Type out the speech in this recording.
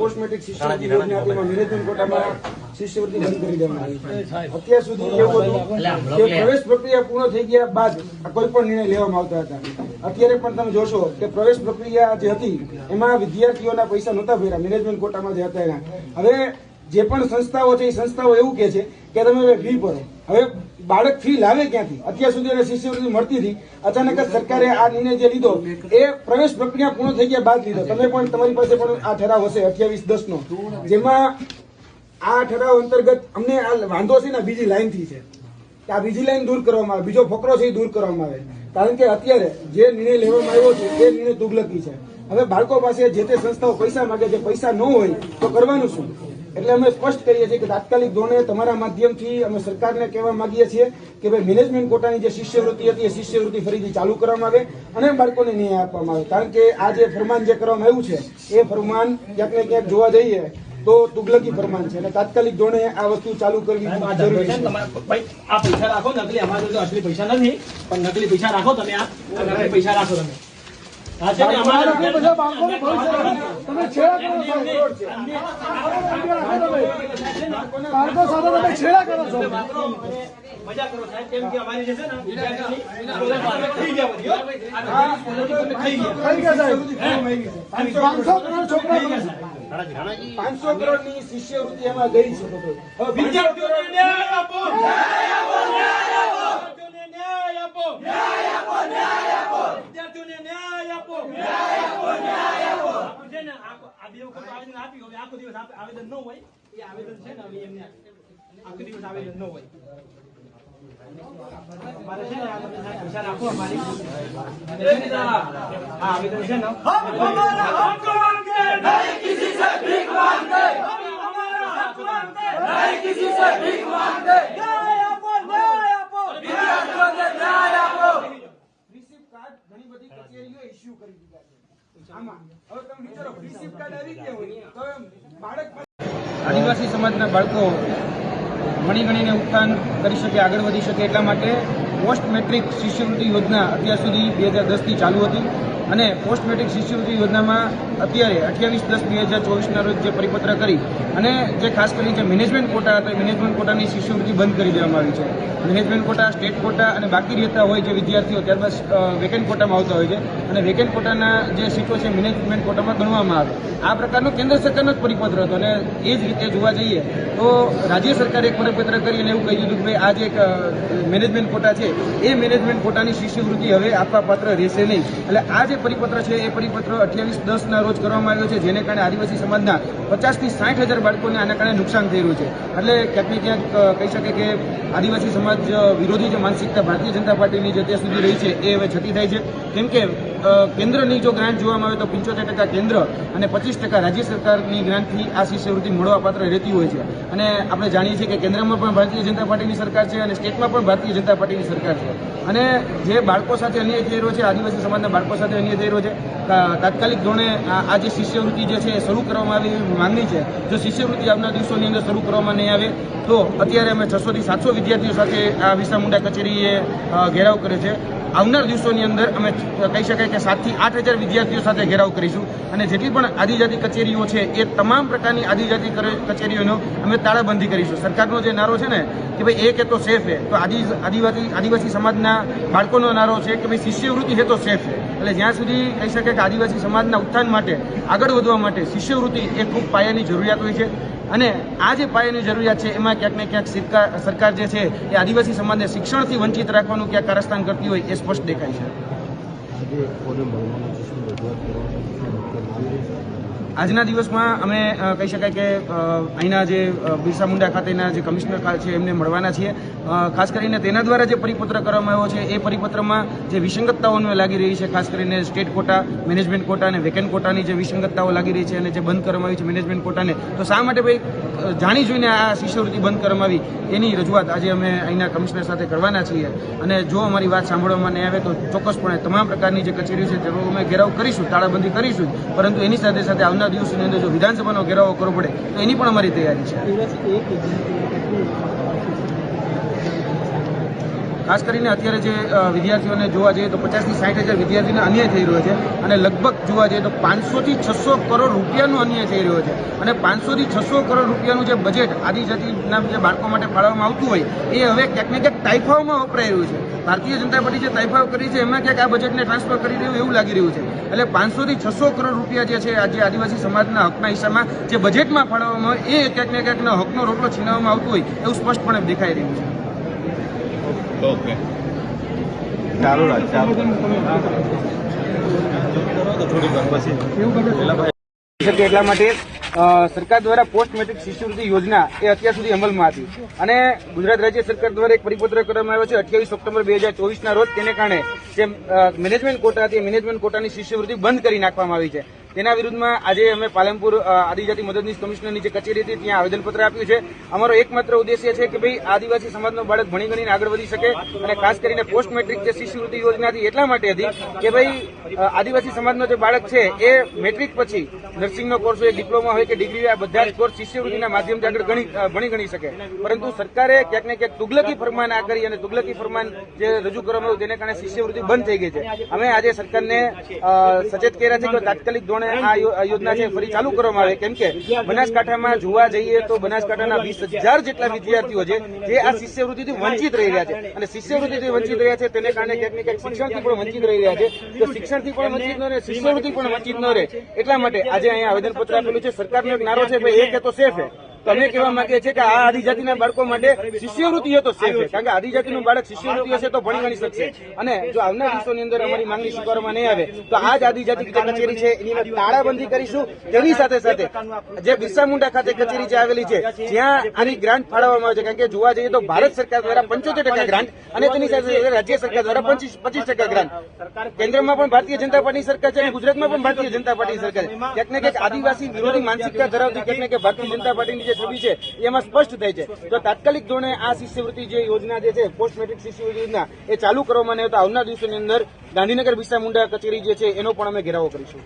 Post metric શિષ્યવૃત્તિ યોજના management કોટામાં શિષ્યવૃત્તિ બંધ કરી દેવામાં આવી છે। અત્યાર સુધી એવું હતું કે પ્રવેશ પ્રક્રિયા પૂર્ણ થઈ ગયા બાદ કોઈ પણ નિર્ણય લેવામાં આવતા હતા। અત્યારે પણ તમે જોશો કે પ્રવેશ પ્રક્રિયા જે હતી એમાં વિદ્યાર્થીઓના પૈસા નહોતા ભર્યા મેનેજમેન્ટ કોટામાં જે હતા એના। હવે જે પણ સંસ્થાઓ છે એ સંસ્થાઓ એવું કહે છે કે તમે હવે ફી ભરો। હવે બાળક ફી લાવે ક્યાંથી? અત્યાર સુધી એને શિષ્યવૃત્તિ મળતી હતી, અચાનક જ સરકારે આ નિર્ણય જે લીધો એ પ્રવેશ પ્રક્રિયા પૂર્ણ થઈ ગયા બાદ લીધો। તમે પણ તમારી પાસે પણ આ ઠરાવ હશે 28/10 નો, જેમાં આ ઠરાવ અંતર્ગત અમને આ વાંધો છે ને બીજી લાઈન થી છે કે આ બીજી લાઈન દૂર કરવામાં આવે, બીજો ફકરો છે એ દૂર કરવામાં આવે। કારણ કે અત્યારે જે નિર્ણય લેવામાં આવ્યો છે એ નિર્ણય તુગલકી છે। હવે બાળકો પાસે જે તે સંસ્થાઓ પૈસા માંગે છે, પૈસા ન હોય તો કરવાનું શું? એટલે અમે સ્પષ્ટ કરીએ છીએ કે તાત્કાલિક ધોરણે તમારા માધ્યમથી અમે સરકારને કહેવા માંગીએ છીએ કે ભાઈ મેનેજમેન્ટ કોટાની જે શિષ્યવૃત્તિ હતી એ શિષ્યવૃત્તિ ફરીથી ચાલુ કરવામાં આવે અને બાળકોને ન્યાય આપવામાં આવે। કારણ કે આ જે ફરમાન જે કરવામાં આવ્યું છે એ ફરમાન ક્યાંક ને ક્યાંક જોવા જઈએ તો તુગલકી ફરમાન છે અને તાત્કાલિક ધોરણે આ વસ્તુ ચાલુ કરવી જરૂરી છે। આ પૈસા રાખો, નકલી અમારે તો અસલી પૈસા નથી, પણ નકલી પૈસા રાખો તમે, આ નકલી પૈસા રાખો તમે। હા છે ને, અમારા બધા બાળકોને તમે છેડા કરો છો, બાળકો સાથે તમે છેડા કરો છો, મજા કરો સાહેબ। કેમ કે અમારી જે છે ને થઈ ગયા બધી, થઈ ગયા સાહેબ, 500 કરોડ છોકરા 500 કરોડની શિષ્યવૃત્તિ એમાં ગઈ છે। હવે વિદ્યાર્થીઓને ન્યાય આપો, ન્યાય આપો, ન્યાય આપો, ન્યાય આપો, ન્યાય આપો, ન્યાય આપો, વિદ્યાર્થીઓને ન્યાય આપો, ન્યાય આપો, ન્યાય આપો। આપણે છે ને આ બે વખત આવેદન આપ્યું, હવે આખો દિવસ આવેદન ન હોય, એ આવેદન છે ને હવે એમને આખો દિવસ આવેદન ન હોય। અમારે છે ને આ પૈસા રાખો, અમારી આ આવેદન છે ને नहीं किसी से भीख मांगते, हमारा हक मांगते, नहीं किसी से भीख मांगते, न्याय आपो, न्याय आपो, विद्यार्थियों ने न्याय आपो। રિસીપ કાર્ડ ઘણી બધી કચેરીઓ ઇશ્યુ કરી દીધા છે આમાં। હવે તમે વિચારો રિસીપ કાર્ડ આવી ગયા હોય તો બાળક આદિવાસી સમાજના બાળકો ભણી ગણીને ઉત્થાન કરી શકે, આગળ વધી શકે એટલા માટે પોસ્ટ મેટ્રિક શિષ્યવૃત્તિ યોજના અત્યાર સુધી 2010થી ચાલુ હતી અને પોસ્ટ મેટ્રિક શિષ્યવૃત્તિ યોજનામાં અત્યારે 28/10/2024ના રોજ જે પરિપત્ર કરી અને જે ખાસ કરી જે મેનેજમેન્ટ કોટા હતા મેનેજમેન્ટ કોટાની શિષ્યવૃત્તિ બંધ કરી દેવામાં આવી છે। મેનેજમેન્ટ કોટા, સ્ટેટ કોટા અને બાકી રહેતા હોય જે વિદ્યાર્થીઓ ત્યારબાદ વેકેન્ટ કોટામાં આવતા હોય છે અને વેકેન્ટ કોટાના જે સીટો છે મેનેજમેન્ટ કોટામાં ગણવામાં આવે। આ પ્રકારનો કેન્દ્ર સરકારનો જ પરિપત્ર હતો અને એ જ રીતે જોવા જઈએ તો રાજ્ય સરકારે એક પરિપત્ર કરીને એવું કહી દીધું કે ભાઈ આ જે મેનેજમેન્ટ કોટા છે એ મેનેજમેન્ટ કોટાની શિષ્યવૃત્તિ હવે આપવા પાત્ર રહેશે નહીં। એટલે આ જે પરિપત્ર છે એ પરિપત્ર 28/10ના રોજ કરવામાં આવ્યો છે, જેને કારણે આદિવાસી સમાજના 50 થી 60 હજાર બાળકોને આના કારણે નુકસાન થઈ રહ્યું છે। એટલે ક્યાંક ને ક્યાંક કહી શકે કે આદિવાસી સમાજ વિરોધી જે માનસિકતા ભારતીય જનતા પાર્ટીની જે અત્યાર સુધી રહી છે એ હવે છતી થાય છે। કેમ કે કેન્દ્રની જો ગ્રાન્ટ જોવામાં આવે તો 75% કેન્દ્ર અને 25% રાજ્ય સરકારની ગ્રાન્ટથી આ શિષ્યવૃત્તિ મળવા પાત્ર રહેતી હોય છે અને આપણે જાણીએ છીએ કે કેન્દ્રમાં પણ ભારતીય જનતા પાર્ટીની સરકાર છે અને સ્ટેટમાં પણ ભારતીય જનતા પાર્ટીની સરકાર છે અને જે બાળકો સાથે અન્યાય થઈ રહ્યો છે, આદિવાસી સમાજના બાળકો સાથે અન્યાય થઈ રહ્યો છે, તાત્કાલિક ધોરણે આ જે શિષ્યવૃત્તિ જે છે એ શરૂ કરવામાં આવે એવી માંગણી છે। જો શિષ્યવૃત્તિ આવનાર દિવસોની અંદર શરૂ કરવામાં નહીં આવે તો અત્યારે અમે 600 થી 700 વિદ્યાર્થીઓ સાથે આ બિરસા મુંડા કચેરીએ ઘેરાવ કરે છે। આવનાર દિવસોની અંદર અમે કહી શકાય કે 7 થી 8 હજાર વિદ્યાર્થીઓ સાથે ઘેરાવ કરીશું અને જેટલી પણ આદિજાતિ કચેરીઓ છે એ તમામ પ્રકારની આદિજાતિ કચેરીઓનો અમે તાળાબંધી કરીશું। સરકારનો જે નારો છે ને કે ભાઈ એક હે તો સેફ હે, તો આદિવાસી સમાજના બાળકોનો નારો છે કે ભાઈ શિષ્યવૃત્તિ છે તો સેફ હે। એટલે જ્યાં સુધી કહી શકાય કે આદિવાસી સમાજના ઉત્થાન માટે, આગળ વધવા માટે શિષ્યવૃત્તિ એ ખૂબ પાયાની જરૂરિયાત હોય છે અને આ જે પાયાની જરૂરિયાત છે એમાં ક્યાંક ને ક્યાંક સરકાર જે છે એ આદિવાસી સમાજને શિક્ષણથી વંચિત રાખવાનું ક્યાંક કારસ્તાન કરતી હોય એ સ્પષ્ટ દેખાય છે। આજના દિવસમાં અમે કહી શકાય કે અહીંના જે બિરસા મુંડા ખાતેના જે કમિશનર છે એમને મળવાના છીએ। ખાસ કરીને તેના દ્વારા જે પરિપત્ર કરવામાં આવ્યો છે એ પરિપત્રમાં જે વિસંગતતાઓ લાગી રહી છે, ખાસ કરીને સ્ટેટ કોટા, મેનેજમેન્ટ કોટા અને વેકેન્ટ કોટાની જે વિસંગતતાઓ લાગી રહી છે અને જે બંધ કરવામાં આવી છે મેનેજમેન્ટ કોટાને, તો શા માટે ભાઈ જાણી જોઈને આ શિષ્યવૃત્તિ બંધ કરવામાં આવી એની રજૂઆત આજે અમે અહીંના કમિશનર સાથે કરવાના છીએ અને જો અમારી વાત સાંભળવામાં નહીં આવે તો ચોક્કસપણે તમામ પ્રકારની જે કચેરીઓ છે તેનો અમે ઘેરાવ કરીશું, તાળાબંધી કરીશું, પરંતુ એની સાથે સાથે આવનાર દિવસોની અંદર જો વિધાનસભાનો ઘેરાવો કરવો પડે તો એની પણ અમારી તૈયારી છે। ખાસ કરીને અત્યારે જે વિદ્યાર્થીઓને જોવા જઈએ તો 50 થી 60 હજાર વિદ્યાર્થીઓને અન્યાય થઈ રહ્યો છે અને લગભગ જોવા જઈએ તો 500 થી 600 કરોડ રૂપિયાનો અન્યાય થઈ રહ્યો છે અને 500 થી 600 કરોડ રૂપિયાનું જે બજેટ આદિજાતિના જે બાળકો માટે ફાળવવામાં આવતું હોય એ હવે ક્યાંક ને ક્યાંક તાઇફાઓમાં વપરાઈ રહ્યું છે. ભારતીય જનતા પાર્ટી જે તાઇફાઓ કરી છે એમાં ક્યાંક આ બજેટને ટ્રાન્સફર કરી રહ્યું એવું લાગી રહ્યું છે. એટલે 500 થી 600 કરોડ રૂપિયા જે છે આજે આદિવાસી સમાજના હકના હિસ્સામાં જે બજેટમાં ફાળવવામાં હોય એ ક્યાંક ને ક્યાંક હકનો રોટલો છીનવવામાં આવતો હોય એવું સ્પષ્ટપણે દેખાઈ રહ્યું છે. ઓકે ચાલો રાજ ચાલો શકે એટલા માટે સરકાર દ્વારા પોસ્ટ મેટ્રિક શિષ્યવૃત્તિ યોજના એ અત્યાર સુધી અમલમાં હતી અને ગુજરાત રાજ્ય સરકાર દ્વારા એક પરિપત્ર કરવામાં આવ્યો છે 28 સપ્ટેમ્બર 2024ના રોજ. તેને કારણે જે મેનેજમેન્ટ કોટા હતી મેનેજમેન્ટ કોટાની શિષ્યવૃત્તિ બંધ કરી નાખવામાં આવી છે. તેના વિરુદ્ધમાં આજે અમે પાલનપુર આદિજાતિ મદદનીશ કમિશનરની જે કચેરી હતી ત્યાં આવેદનપત્ર આપ્યું છે. અમારો એકમાત્ર ઉદ્દેશ્ય છે કે ભાઈ આદિવાસી સમાજનો બાળક ભણી ગણીને આગળ વધી શકે અને ખાસ કરીને પોસ્ટ મેટ્રિક જે શિષ્યવૃત્તિ યોજના હતી એટલા માટે હતી કે ભાઈ આદિવાસી સમાજનો જે બાળક છે એ મેટ્રિક પછી નર્સિંગનો કોર્સ હોય, ડિપ્લોમા હોય કે ડિગ્રી હોય, આ બધા જ કોર્સ શિષ્યવૃત્તિના માધ્યમથી આગળ ભણી ગણી શકે. પરંતુ સરકારે ક્યાંક ને ક્યાંક તુગલકી ફરમાન આ કરી અને તુગલકી ફરમાન જે રજૂ કરવામાં આવ્યું તેને કારણે શિષ્યવૃત્તિ બંધ થઈ ગઈ છે. અમે આજે સરકારને સચેત કર્યા છે કે તાત્કાલિક ધોરણે આ યોજના છે ફરી ચાલુ કરવામાં આવે, કેમ કે બનાસકાંઠામાં જોવા જઈએ તો બનાસકાંઠાના 20,000 જેટલા વિદ્યાર્થીઓ છે જે આ શિષ્યવૃત્તિથી વંચિત રહી રહ્યા છે અને શિષ્યવૃત્તિથી વંચિત રહ્યા છે તેને કારણે ક્યાંક ને ક્યાંક શિક્ષણથી પણ વંચિત રહી રહ્યા છે. તો શિક્ષણથી પણ વંચિત ન રહે, શિષ્યવૃત્તિ પણ વંચિત ન રહે એટલા માટે આજે અહીંયા આવેદનપત્ર આપેલું છે. સરકારનો એક નારો છે ભાઈ એક તો સેફ હે. તો અમે કહેવા માંગીએ છીએ કે આ આદિજાતિના બાળકો માટે શિષ્યવૃત્તિ એ તો સેફ છે, કારણ કે આદિજાતિનું બાળક શિષ્યવૃત્તિ હશે તો ભણી ગણી શકશે અને જો આવનાર દિવસોની અંદર અમારી માંગણી સ્વીકારવામાં નહીં આવે તો આ જ આદિજાતિ જે કચેરી છે એની અંદર તાળાબંધી કરીશું. તેની સાથે સાથે જે બિરસા મુંડા ખાતે કચેરી જે આવેલી છે જ્યાં આની ગ્રાન્ટ ફાળવવામાં આવે છે, કારણ કે જોવા જઈએ તો ભારત સરકાર દ્વારા 75% ગ્રાન્ટ અને તેની સાથે રાજ્ય સરકાર દ્વારા 25% ગ્રાન્ટ. કેન્દ્રમાં પણ ભારતીય જનતા પાર્ટી સરકાર છે અને ગુજરાતમાં પણ ભારતીય જનતા પાર્ટી સરકાર છે. ક્યાંક ને ક્યાંક આદિવાસી વિરોધી માનસિકતા ધરાવતી ક્યાંક ને ક્યાંક ભારતીય જનતા પાર્ટીની જે છબી છે એમાં સ્પષ્ટ થાય છે. તો તાત્કાલિક ધોરણે આ શિષ્યવૃત્તિ જે યોજના જે છે પોસ્ટ મેટ્રિક શિષ્યવૃત્તિ યોજના એ ચાલુ કરવામાં નહીં તો આવનાર દિવસોની અંદર ગાંધીનગર બિરસા મુંડા કચેરી જે છે એનો પણ અમે ઘેરાવો કરીશું.